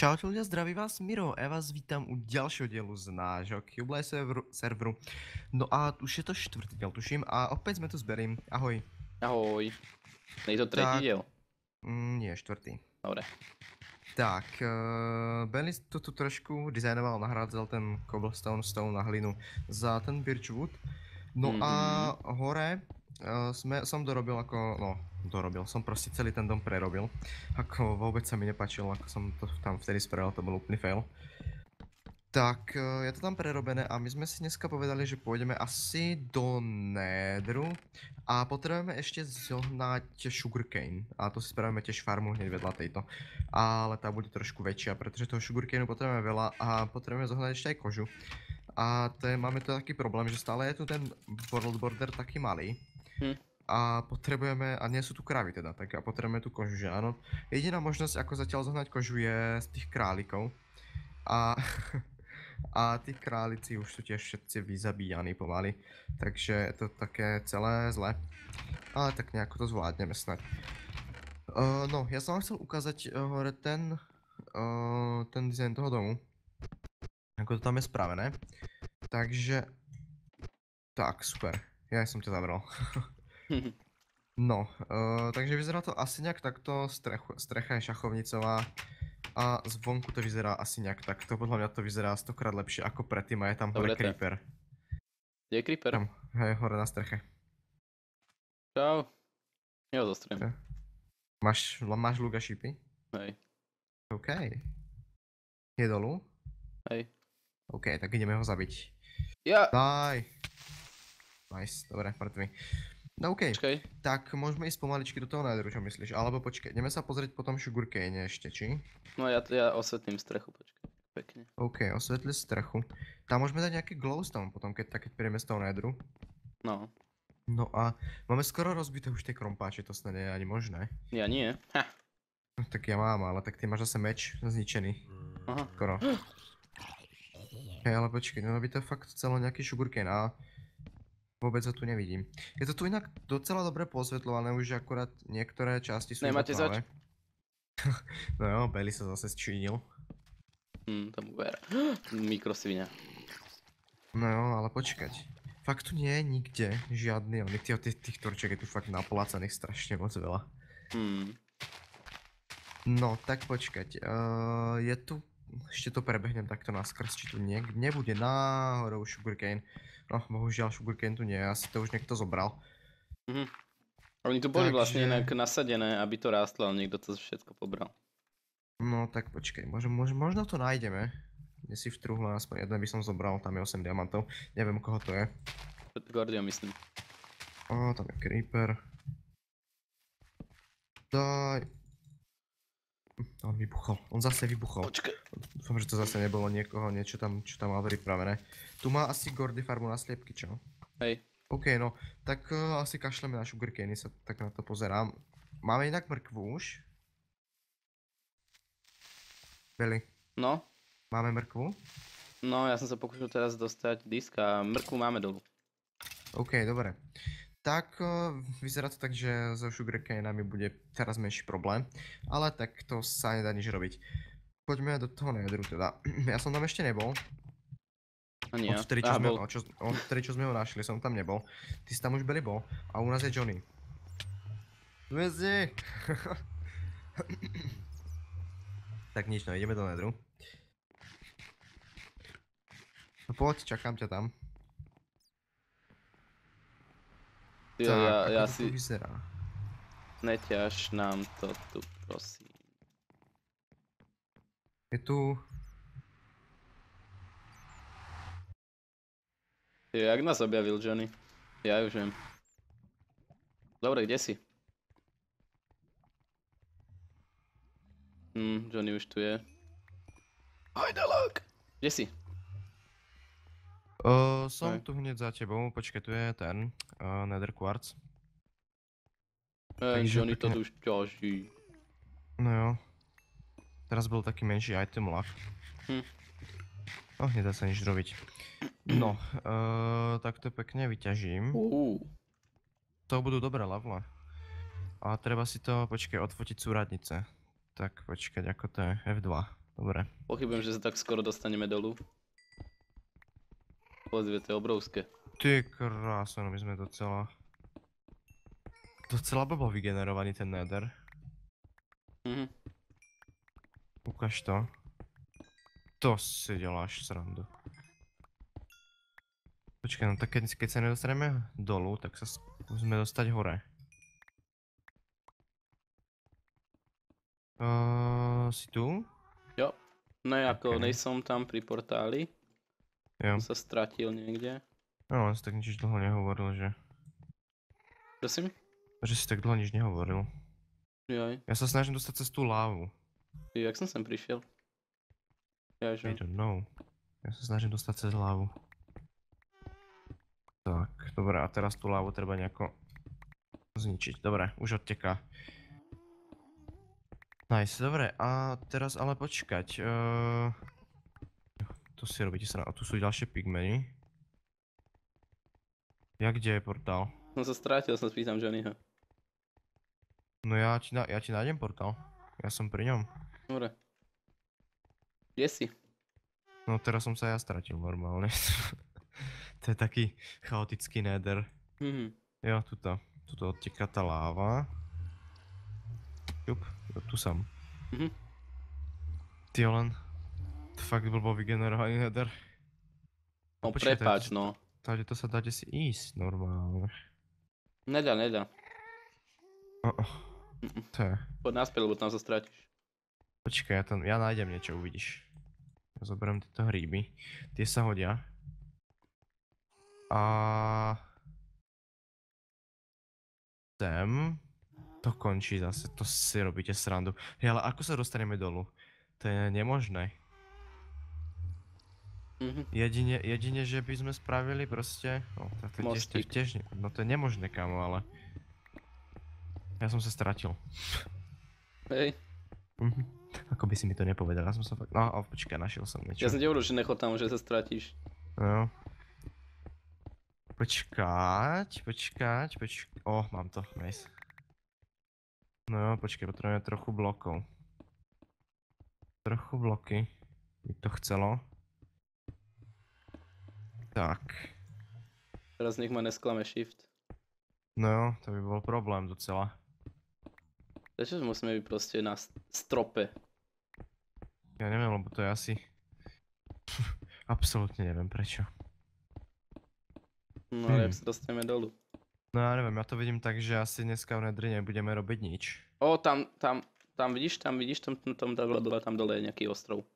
Čaute ľudia, zdraví vás Miro, ja vás vítam u ďalšieho dielu z nášho Cublaj serveru. No a už je to štvrtý diel, tuším, a opäť sme tu s Berim. Ahoj. Ahoj. Je to tretí diel? Nie, štvrtý. Dobre. Tak, Benny to tu trošku dizajnoval, nahrádzal ten cobblestone na hlinu za ten birchwood. No a hore som som proste celý ten dom prerobil. Ako vôbec sa mi nepáčilo, ako som to tam vtedy spravil, to bol úplný fail. Tak, je to tam prerobené a my sme si dneska povedali, že pôjdeme asi do Netheru a potrebujeme ešte zohnať sugarcane. A to si spravíme tiež farmu hneď vedľa tejto. Ale tá bude trošku väčšia, pretože toho sugarcaneu potrebujeme veľa a potrebujeme zohnať ešte aj kožu. A máme tu taký problém, že stále je tu ten world border taký malý. A potrebujeme, a nie sú tu krávy teda, tak a potrebujeme tú kožu, že áno. Jediná možnosť, ako zatiaľ zohnať kožu, je z tých králikov. A tí králici už sú tiež všetci vyzabíjaní pomaly, takže je to také celé zle. Ale tak nejako to zvládneme snad. No, ja som vám chcel ukázať hore ten dizajn toho domu. Ako to tam je spravené. Takže... Tak, super. Ja som ťa zavrel. No, takže vyzerá to asi nejak takto, strecha je šachovnicová a zvonku to vyzerá asi nejak takto, podľa mňa to vyzerá 100-krát lepšie ako predtým a je tam hore creeper. Kde je creeper? Tam, hej, hore na streche. Čau. Ja ho zostriem. Máš luk a šípy? Hej. OK. Je dolu? Hej. OK, tak ideme ho zabiť. Ja! Daj! Nice, dobre, mŕtvy. No okej, Počkej. tak môžeme ísť pomaličky do toho Netheru, čo myslíš? Alebo počkaj, ideme sa pozrieť po tom sugarcane ešte, či? No ja osvetlím strechu, počkaj. Pekne. OK, osvetli strechu. Tam môžeme dať nejaký glowstone potom, keď príjeme z toho Netheru. No. No a máme skoro rozbité už tie krompáče, to snad nie je ani možné. Ja nie. Ha. Tak ja mám, ale tak ty máš zase meč zničený. Aha. Skoro. Hej, ale počkej, no by to fakt celo nejaký sugarcane a... Vôbec ho tu nevidím. Je to tu inak docela dobre posvetľované, už akurát niektoré časti sú Nemáte tmavé. No jo, Belly sa zase sčínil. Tam uver. Mikrosvinia. No jo, ale počkať. Fakt tu nie je nikde žiadny oný. Tých torčiek je tu fakt naplácaných strašne moc veľa. No, tak počkať. Je tu... Ešte to prebehnem takto naskrz, či tu nebude náhodou sugarcane. No, bohužiaľ sugarcane tu nie je, asi to už niekto zobral. Oni tu boli vlastne inak nasadené, aby to rástlo, ale niekto to všetko pobral. No, tak počkaj, možno to nájdeme. Kde si v truhle, aspoň jeden by som zobral, tam je 8 diamantov. Neviem, koho to je. Gordio, myslím. Tam je creeper. Daj. On vybuchol, on zase vybuchol. Počkaj. Dúfam, že to zase nebolo niekoho, čo tam mal pripravené. Tu má asi Gordy farmu na sliepky, čo? Hej. OK, no, tak asi kašleme na sugarcane, sa tak na to pozerám. Máme inak mrkvu už? Belly. No? Máme mrkvu? No, ja som sa pokúšal teraz dostať disk a mrkvu máme dolu. OK, dobre. Tak vyzerá to tak, že so sugarcanami bude teraz menší problém, ale tak to sa nedá nič robiť. Poďme do toho Netheru teda. Ja som tam ešte nebol. Ani ja. Odtedy čo sme ho našli, som tam nebol. Ty si tam už Belly bol a u nás je Johnny. Zväzdi! Tak nič, no ideme do Netheru. No poď, čakám ťa tam. Tak, ako to tu vyzerá? Neťaž nám to tu, prosím. Je tu... Jak nás objavil Johnny? Ja už viem. Dobre, kde si? Johnny už tu je. Hajdalak! Kde si? Som tu hneď za tebou, počkaj, tu je ten Nether Quartz. Johnny to tu už ťaží. No jo. Teraz bol taký menší item lag. No, nedá sa nič robiť. No, tak to pekne vyťažím. To budú dobré level. A treba si to, počkaj, odfotiť súradnice. Tak počkať, ako to je, F2. Dobre. Pochybujem, že sa tak skoro dostaneme dolu. Pozrie, to je obrovské. Ty krásno, no my sme docela blbo vygenerovaný ten nether. Mhm. Ukaž to. To si děláš srandu. Počkaj, no tak keď sa nedostaneme dolu, tak sa skúsme dostať hore. Si tu? Jo. No jako Ok. nejsem tam pri portáli. Jo. Som sa stratil niekde. No, si tak nič dlho nehovoril, že... Prosím? Že si tak dlho nič nehovoril. Joj. Ja sa snažím dostať cez tú lávu. Jak som sem prišiel? I Jaže. don't know. Ja sa snažím dostať cez lávu. Tak, dobré, a teraz tú lávu treba nejako zničiť. Dobre, už odteká. Nice, dobre, a teraz ale počkať. Tu si robíte sa a tu sú ďalšie pigmeny. Kde je portál? Som sa strátil, som spýtam Johnnyho. No ja ti nájdem portál. Ja som pri ňom. Dobre. Kde si? No teraz som sa ja stratil normálne. To je taký chaotický nether. Mhm. Jo, tuto odteká tá láva. Jup, tu som. Mhm. Ty len fakt blbo vygenerovaný nether. No Počkaj, prepáč, no. Tady to sa dáte si ísť normálne. Nedá. To je. Poď naspäť, lebo tam sa stratíš. Počkaj, ja nájdem niečo, uvidíš. Ja zoberiem tieto hríby. Tie sa hodia. A... Sem. To končí zase, to si robíte srandu. Hej, ale ako sa dostaneme dolu? To je nemožné. Mhm. Jedine, že by sme spravili proste... No, to je tiež, no to je nemožné, kámo, ale... Ja som sa stratil. Hej. Ako by si mi to nepovedal, ja som sa fakt... No, počkaj, našiel som niečo. Ja som ti hovoril, že nechod tam, že sa stratíš. No. Počkať. Mám to, nice. No, počkaj, potrebujeme trochu blokov. Trochu bloky by to chcelo. Tak. Teraz nech ma nesklame shift. No, to by bol problém docela. Prečo musíme byť proste na strope? Ja neviem, lebo to je asi... Absolútne neviem prečo. No ale jak sa dostaneme dolu? No ja neviem, ja to vidím tak, že asi dneska v Nedri nebudeme robiť nič. O, tam vidíš, tam dole je nejaký ostrov.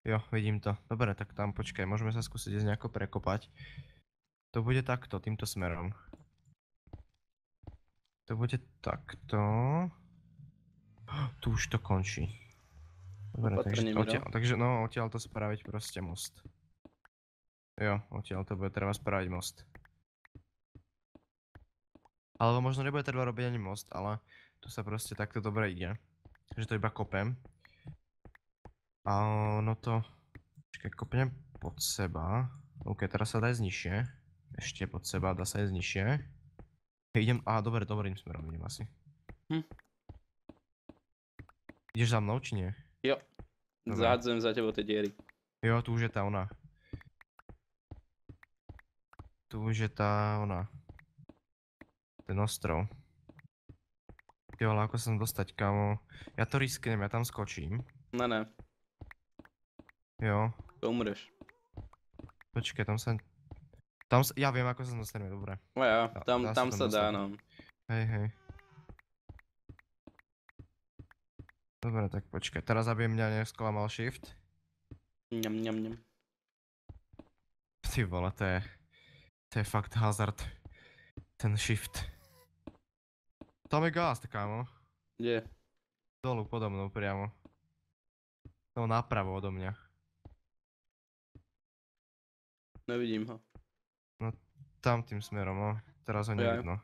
Jo, vidím to. Dobre, tak tam počkaj, môžeme sa skúsiť ísť nejako prekopať. To bude takto, týmto smerom. To bude takto. Tu už to končí. Dobre, takže no, odtiaľ to spraviť proste most. Jo, odtiaľ to bude treba spraviť most. Alebo možno nebude treba robiť ani most, ale tu sa proste takto dobre ide. Takže to iba kopem. A ono to... Počkaj, kopnem pod seba. OK, teraz sa dá ísť nižšie. Ešte pod seba, dá sa ísť nižšie. Idem, dobre, dobrým smerom idem asi. Ideš za mnou, či nie? Jo. Zahádzujem za tebou tie diery. Jo, tu už je tá ona. Tu už je tá ona. Ten ostrov. Jo, ale ako sa tam dostať, kámo? Ja to risknem, ja tam skočím. Ne. Jo. To umreš. Počkaj, ja viem, ako sa dostaneme, dobre. O ja, tam sa dá, no. Hej. Dobre, tak počkaj, teraz aby mňa nesklamal shift. Ňam. Ty vole, to je fakt hazard. Ten shift. Tam je ghast, kámo. Kde? Dolu, podo mnou priamo. No, napravo odo mňa. Nevidím ho. No, tam tým smerom, no. Teraz ho nevidno.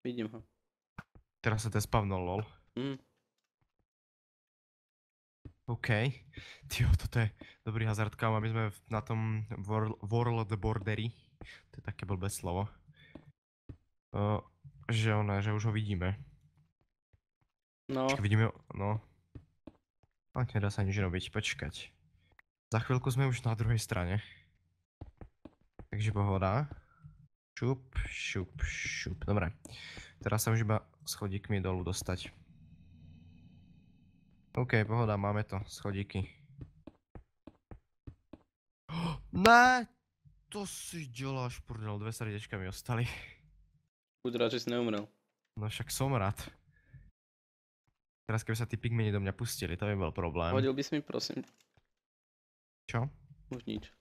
Vidím ho. Teraz sa despavnul, lol. OK. Tyjo, toto je dobrý hazard, kámo, my sme na tom World Borderi. To je také blbé slovo. Že už ho vidíme. No. Čiže vidíme, no. A nedá sa nič robiť, počkať. Za chvíľku sme už na druhej strane. Takže pohoda. Šup, šup, šup. Dobre. Teraz sa už iba schodíkmi dolu dostať. OK, pohoda, máme to. Schodíky. Ne! To si děláš, prdel, 2 srdečka mi ostali. Buď rád, že si neumrel. No však som rád. Teraz keby sa tí pigmeni do mňa pustili, to by bol problém. Hodil by si mi, prosím. Čo? Už nič.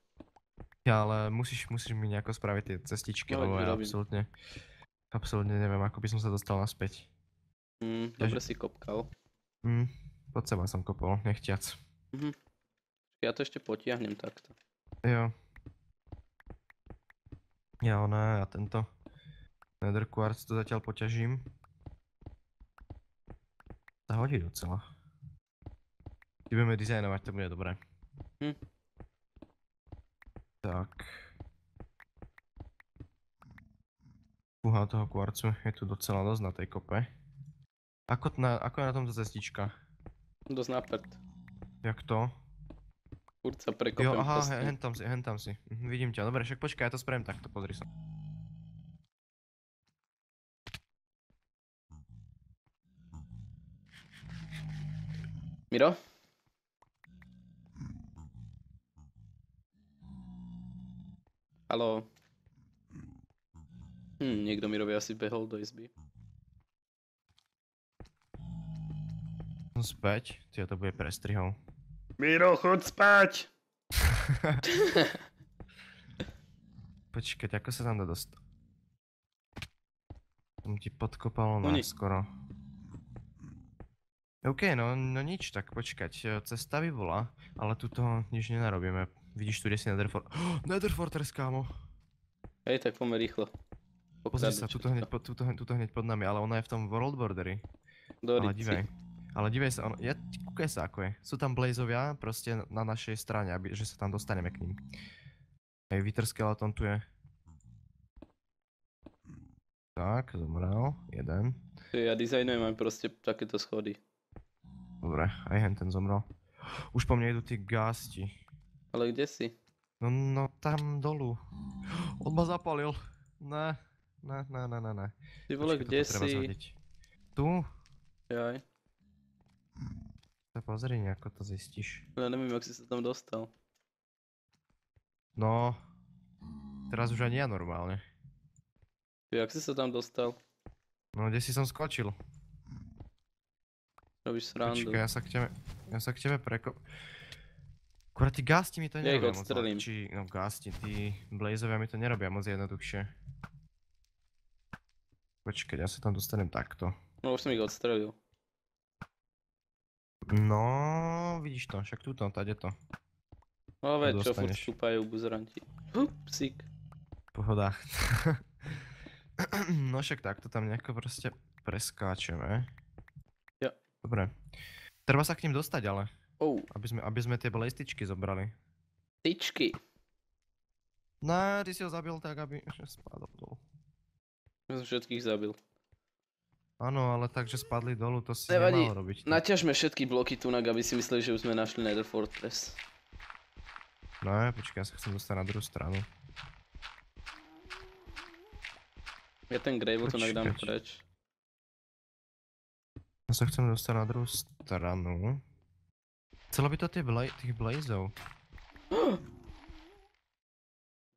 Ja, ale musíš mi nejako spraviť tie cestičky, No, lebo ja robím. absolútne neviem, ako by som sa dostal naspäť. Dobre si kopkal. Pod seba som kopol, nechtiac. Ja to ešte potiahnem takto. Jo. Ja ne, a tento Nether Quartz to zatiaľ poťažím. Sa hodí docela. Keď budeme dizajnovať, to bude dobré. Tak. Fúha toho kvarcu je tu docela dosť na tej kope. Ako je na tomto cestička? Dosť na prd. Jak to? Furt sa prekopem Jo, aha, proste. hen tam si. Vidím ťa, dobre, však počkaj, ja to spravím takto, pozri sa. Miro? Haló? Niekto Mirovi asi behol do izby. Som späť, to bude prestrihov. Miro, choď spať! Počkať, ako sa tam dá dostať? Som ti podkopal skoro. OK, no nič, tak počkať, cesta by bola, ale tuto nič nenarobíme. Vidíš tu, kde si Nether Fortress. Nether Fortress, kámo! Hej, tak poďme rýchlo. Pozri sa, tuto hneď pod nami, ale ona je v tom World Borderi. Ale dívej sa, kúkaj sa ako je. Sú tam blazovia proste na našej strane, že sa tam dostaneme k ním. Hej, Wither Skeleton tu je. Tak, zomrel, jeden. Ja dizajnujem aj proste takéto schody. Dobre, aj hen ten zomrel. Už po mne idú tí gásti. Ale kde si? No tam dolu. On ma zapalil. Ne. Ty vole, kde si? Tu? Jaj. Sa pozri, ako to zistíš. Ja neviem, jak si sa tam dostal. No. Teraz už ani ja normálne. Jak si sa tam dostal? No, kde si som skočil. Robíš srandu. Počkaj, ja sa k tebe Akurát tí gásti mi to nerobia moc. No gásti, tí blazovia mi to nerobia moc jednoduchšie. Počkaj, ja sa tam dostanem takto. No už som ich odstrelil. No, vidíš to, však túto, tade to. No veď, čo furt stúpajú buzeranti. Psík. Pohoda. No však takto tam nejako proste preskáčeme. Jo. Dobre. Treba sa k ním dostať ale. Aby sme tie blastičky zobrali. Tyčky. No, ty si ho zabil tak, aby spadol dolu. Ja som všetkých zabil. Áno, ale tak, že spadli dolu, to si nemal robiť. Naťažme všetky bloky tunak, aby si mysleli, že už sme našli Nether Fortress. No, počkaj, ja sa chcem dostať na druhú stranu. Ja ten gravel tunak dám preč. Ja sa chcem dostať na druhú stranu. Chcelo by to tých blazov.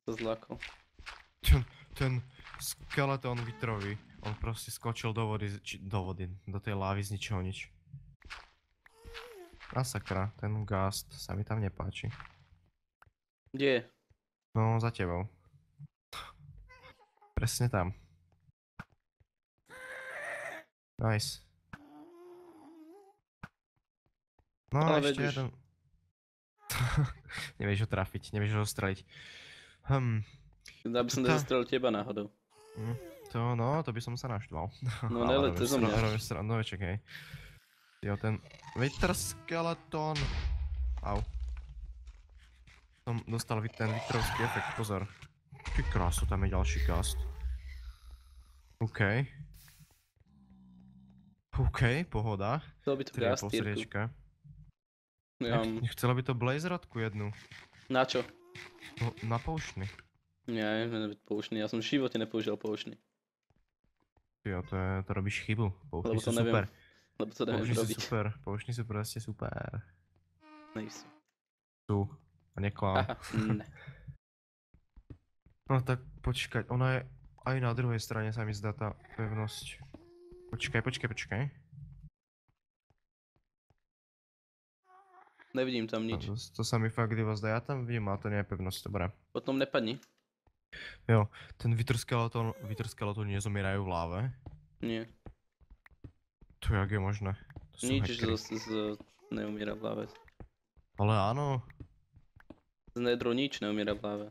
To zlákol. Ten skeleton Witterový, on proste skočil do vody, do tej lávy z ničoho nič. Masakra, ten ghast sa mi tam nepáči. Kde je? No, za tebou. Presne tam. Nice. No, ale ešte jeden. Nevieš ho trafiť, nevieš ho streliť. Aby som nezastrelil teba náhodou. To by som sa naštval. No nelet zo mňa. Robíš srandoveček, hej. Jo, ten Wither Skeleton. Au. Som dostal ten Witterovský efekt, pozor. Ty krásu, tam je ďalší cast. OK, pohoda. Chcel by tu gastírku. Nechcela by to Blaze rodku jednu. Na čo? No, na pouštny. Nie, neviem byť poučný, ja som v živote nepoužil poučný. Jo, to robíš chybu. Pouštny Lebo sú to neviem, super. lebo to neviem Pouštny sú robiť. super. Pouštny sú proste super. Nejsú. Sú. A neklám. Aha, ne. No tak počkať, ona je aj na druhej strane sa mi zdá tá pevnosť. Počkaj. Nevidím tam nič. To sa mi fakt iba zdá, ja tam vidím, ale to nie je pevnosť, dobré. Potom nepadni. Jo, ten vytrskeleton nezomierajú v láve. Nie. To jak je možné? To sú Nič hackery. neumiera v hlave. Ale áno. Z Nedru nič neumiera v hlave.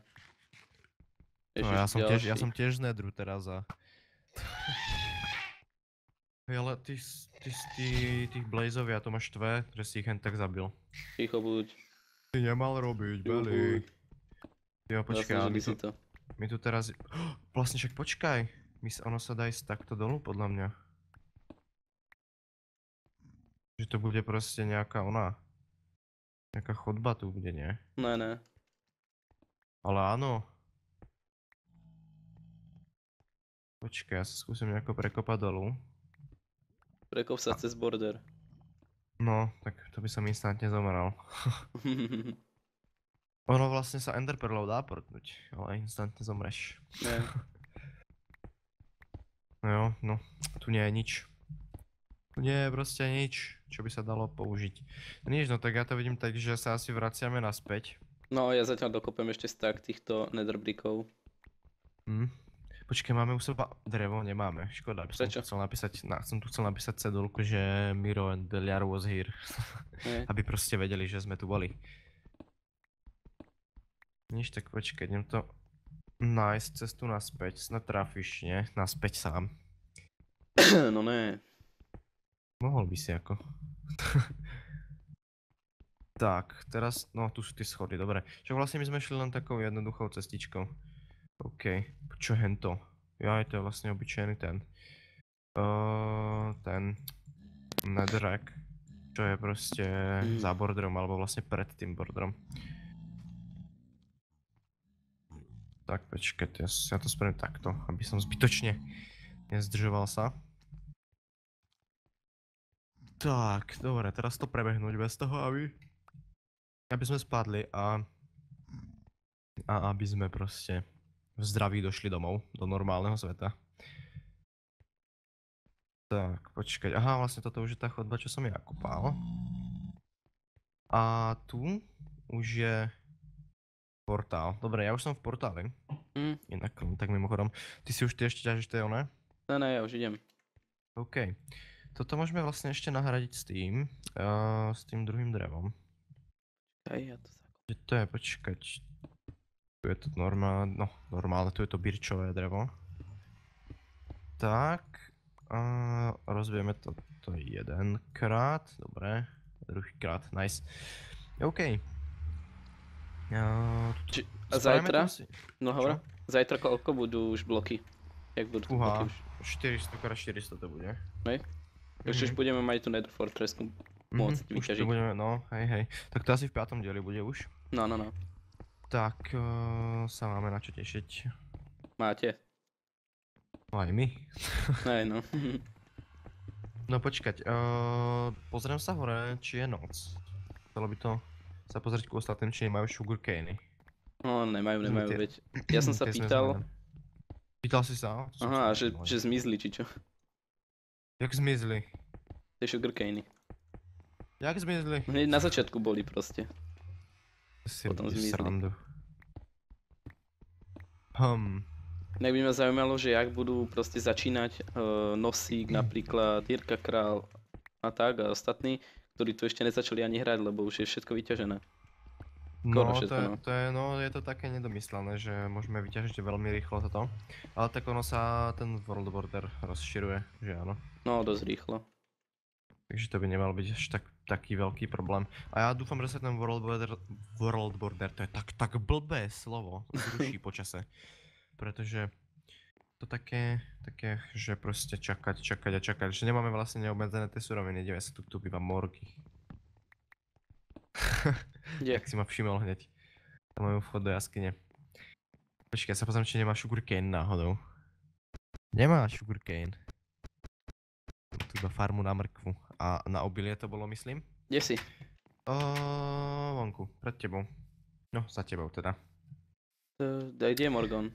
No, ja som tiež z Nedru teraz a... Hej, ale tých Blazovia to máš tvé, že si ich hen tak zabil. Ticho buď. Ty nemal robiť, Beli. Jo, počkaj, ale si to. my tu teraz... Vlastne však počkaj. Ono sa dá ísť takto dolu, podľa mňa. Že to bude proste nejaká nejaká chodba tu bude, nie? Ne. Ale áno. Počkaj, ja sa skúsim nejako prekopať dolu. Prekop sa cez border. No, tak to by som instantne zomrel. Ono vlastne sa enderpearlov dá portnúť, ale instantne zomreš. Nie. No, tu nie je nič. Tu nie je proste nič, čo by sa dalo použiť. Nič, no tak ja to vidím tak, že sa asi vraciame naspäť. No, ja zatiaľ dokopem ešte stack týchto netherbrickov. Počkaj, máme u seba drevo? Nemáme, škoda. Prečo? Som tu chcel napísať cedulku, že Miro and Deliar was here. Aby proste vedeli, že sme tu boli. Nič, tak počkaj, idem to nájsť cestu naspäť. Snad trafíš, nie? Naspäť sám. No ne. Mohol by si ako. Tak, teraz, no tu sú tie schody, dobre. Však vlastne my sme šli len takou jednoduchou cestičkou. OK, čo hento? Jaj, to je vlastne obyčajný ten netherrack, čo je proste za borderom, alebo vlastne pred tým borderom. Tak počkajte, ja to spravím takto, aby som zbytočne nezdržoval sa. Tak, dobre, teraz to prebehnúť bez toho, aby sme spadli a aby sme proste v zdraví došli domov, do normálneho sveta. Tak, počkať, aha, vlastne toto už je tá chodba, čo som ja kopal. A tu už je portál. Dobre, ja už som v portáli. Inak, tak mimochodom. Ty ešte ťažíš tie one? Ne, ja už idem. OK. Toto môžeme vlastne ešte nahradiť s tým druhým drevom. Ja to Kde to je, počkať. Tu je to normálne, tu je to birčové drevo. Tak. Rozbijeme to jedenkrát, dobre. Druhýkrát, nice. OK. A zajtra? No hovor. Zajtra koľko budú už bloky? Jak budú tu bloky už? 400x400 to bude. Hej? Ešte už budeme mať tu Nether Fortressku môcť vyťažiť. No, hej. Tak to asi v 5. dieli bude už. No. Tak sa máme na čo tešiť. Máte. No aj my. Hej, no. No počkať, pozriem sa hore, či je noc. Chcelo by to sa pozrieť ku ostatným, či nemajú sugarcane. No, nemajú, veď. Ja som sa pýtal. Pýtal si sa? Aha, že zmizli, či čo? Jak zmizli? Tie sugarcane. Jak zmizli? Hneď na začiatku boli proste. Potom zmizli. Tak by ma zaujímalo, že jak budú proste začínať Nosík, napríklad Jirka Král a tak a ostatní, ktorí tu ešte nezačali ani hrať, lebo už je všetko vyťažené. Je to také nedomyslené, že môžeme vyťažiť veľmi rýchlo toto. Ale tak ono sa ten world border rozširuje, že áno. No, dosť rýchlo. Takže to by nemal byť až taký veľký problém. A ja dúfam, že sa ten world border, to je tak blbé slovo, zruší po čase. Pretože to také, že proste čakať, že nemáme vlastne neobmedzené tie suroviny, dive sa tu býva morgy. Kde? Jak si ma všimol hneď. Na mojom vchod do jaskyne. Počkaj, ja sa pozriem, či nemá sugarcane náhodou. Nemá sugarcane. Mám tu iba farmu na mrkvu. A na obilie to bolo, myslím? Kde si? Vonku, pred tebou. No, za tebou teda. Kde je Morgan?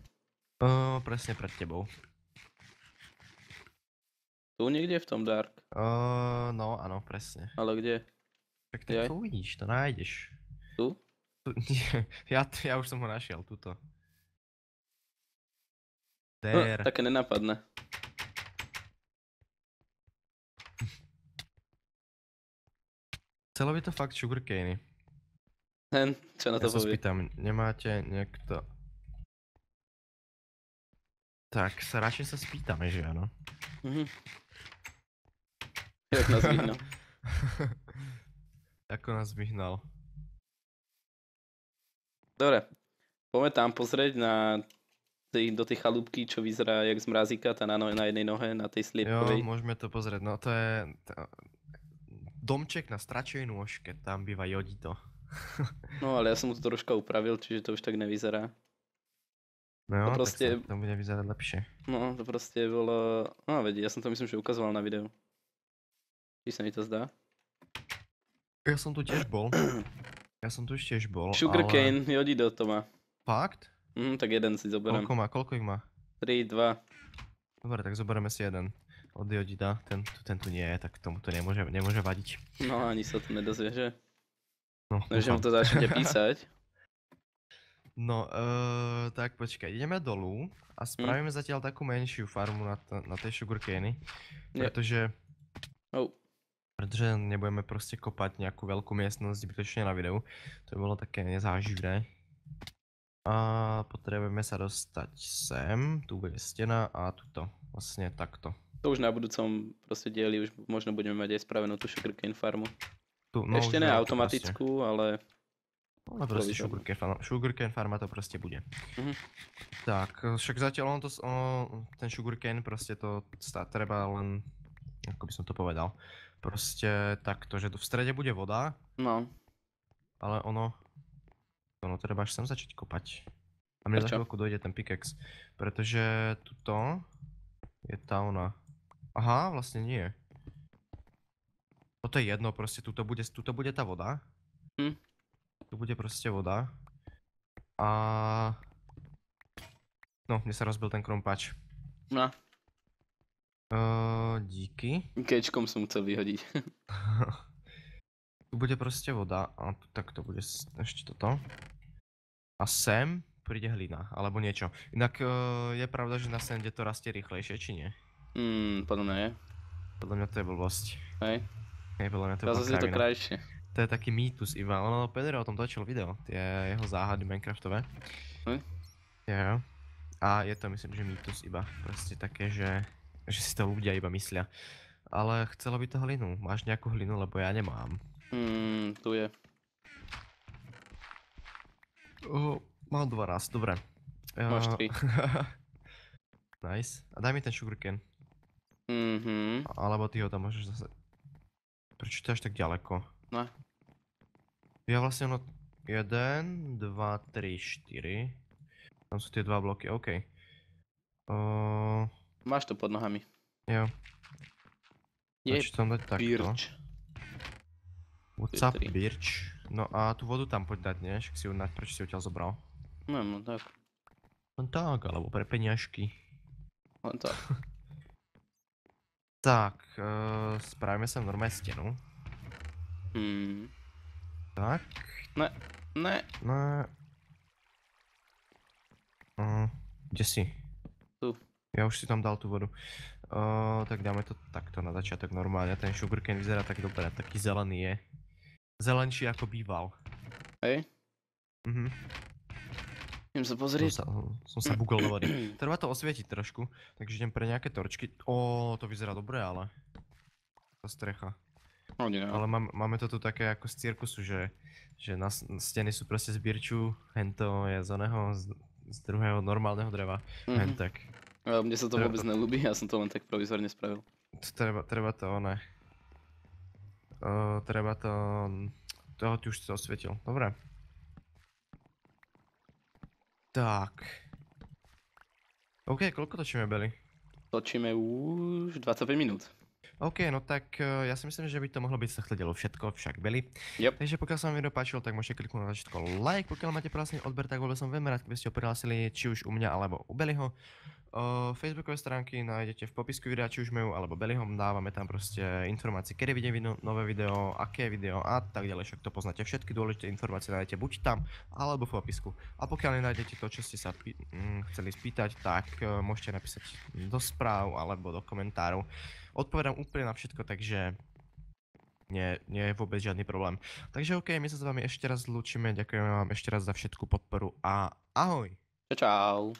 Presne pred tebou. Tu niekde v tom Dark. No, áno, presne. Ale kde? Tak to uvidíš, to nájdeš. Tu? Nie, ja už som ho našiel, tuto. Také nenápadné. Chcelo by to fakt sugarcane. Čo na to Ja sa povie? spýtam, nemáte niekto... Tak, radšej sa spýtame, že áno. Jak nás vyhnal. Ako nás vyhnal. Dobre, poďme tam pozrieť do tej chalúbky, čo vyzerá jak z mrazíka, tá na jednej nohe, na tej sliepkovej. Jo, môžeme to pozrieť, no to je... Domček na stračej nôžke, tam býva Jodito. No ale ja som mu to troška upravil, čiže to už tak nevyzerá. No, To proste- tak to bude vyzerať lepšie. No, to proste bolo... No veď, ja som to myslím, že ukazoval na videu. Či sa mi to zdá? Ja som tu tiež bol. Ja som tu už tiež bol, Sugarcane, Jodido to má. Fakt? Tak jeden si zoberiem. Koľko ich má? 3, 2. Dobre, tak zoberieme si jeden. Od Jodida, ten tu nie je, tak tomu to nemôže vadiť. No ani sa to nedozvie, že? No, Takže mu to začnete písať. No, tak počkaj, ideme dolu a spravíme zatiaľ takú menšiu farmu na tej sugarcane, pretože nebudeme proste kopať nejakú veľkú miestnosť zbytočne na videu, to by bolo také nezáživné. A potrebujeme sa dostať sem, tu bude stena a tuto, vlastne takto. To už na budúcom proste dieli, už možno budeme mať aj spravenú tú sugarcane farmu. Tu, no, ešte ne automatickú, ale... Ale proste sugarcane farma to proste bude. Tak, však zatiaľ ten sugarcane proste to treba len, ako by som to povedal, proste takto, že tu v strede bude voda, No. ale ono treba až sem začať kopať. A mne za chvíľku dojde ten pickaxe, pretože tuto je tá ona. Aha, vlastne nie. Toto je jedno, proste tuto bude tá voda. Tu bude proste voda. A... No, mne sa rozbil ten krompač. No. Díky. Kečkom som chcel vyhodiť. Tu bude proste voda a tu takto bude ešte toto. A sem príde hlina, alebo niečo. Inak je pravda, že na sende to rastie rýchlejšie, či nie? Podľa mňa je. Podľa mňa to je blbosť. Hej. Hej, podľa mňa to je Zase je to krajšie. To je taký mýtus iba, Pedro o tom točil video, tie jeho záhady Minecraftové. Jo. A je to myslím, že mýtus iba, proste také, že si to ľudia iba myslia. Ale chcelo by to hlinu, máš nejakú hlinu, lebo ja nemám. Tu je. Mám 12, dobre. Máš 3. Nice. A daj mi ten sugarcane. Alebo ty ho tam môžeš zase... Prečo to je až tak ďaleko? No. Ja vlastne 1, 2, 3, 4. Tam sú tie dva bloky, OK. Máš to pod nohami. Jo. Stačí tam dať takto. Birch. What's up, Birch? No a tú vodu tam poď dať, nie? Však si ju prečo si ju ťa zobral? No tak. Len tak, alebo pre peniažky. Len tak. Tak, spravíme sem normálne stenu. Tak. Ne. Kde si? Tu. Ja už si tam dal tú vodu. Tak dáme to takto na začiatok normálne. Ten sugarcane vyzerá tak dobre, taký zelený je. Zelenší ako býval. Hej? Idem sa pozrieť. Som sa bugol do vody. Treba to osvietiť trošku, takže idem pre nejaké torčky. To vyzerá dobre, ale... Tá strecha. Ale máme to tu také ako z cirkusu, že na steny sú proste z birču, hento je z oného, z druhého normálneho dreva, hentak. Mne sa to vôbec nelúbi, ja som to len tak provizorne spravil. Treba to Ty už si to osvietil, dobre. Tak. OK, koľko točíme, Belly? Točíme už 25 minút. OK, no tak ja si myslím, že by to mohlo byť z tohto dielu všetko, však Belly. Yep. Takže pokiaľ sa vám video páčilo, tak môžete kliknúť na tlačítko like, pokiaľ máte prihlásený odber, tak bol som veľmi rád, keby ste ho prihlásili či už u mňa alebo u Bellyho. Facebookové stránky nájdete v popisku videa, či už moju alebo Bellyhom, dávame tam proste informácie, kedy vyjde nové video, aké video a tak ďalej, však to poznáte. Všetky dôležité informácie nájdete buď tam, alebo v popisku. A pokiaľ nenájdete to, čo ste sa chceli spýtať, tak môžete napísať do správ alebo do komentárov. Odpovedám úplne na všetko, takže nie je vôbec žiadny problém. Takže OK, my sa s vami ešte raz zlúčime, ďakujeme vám ešte raz za všetku podporu a ahoj! Čau.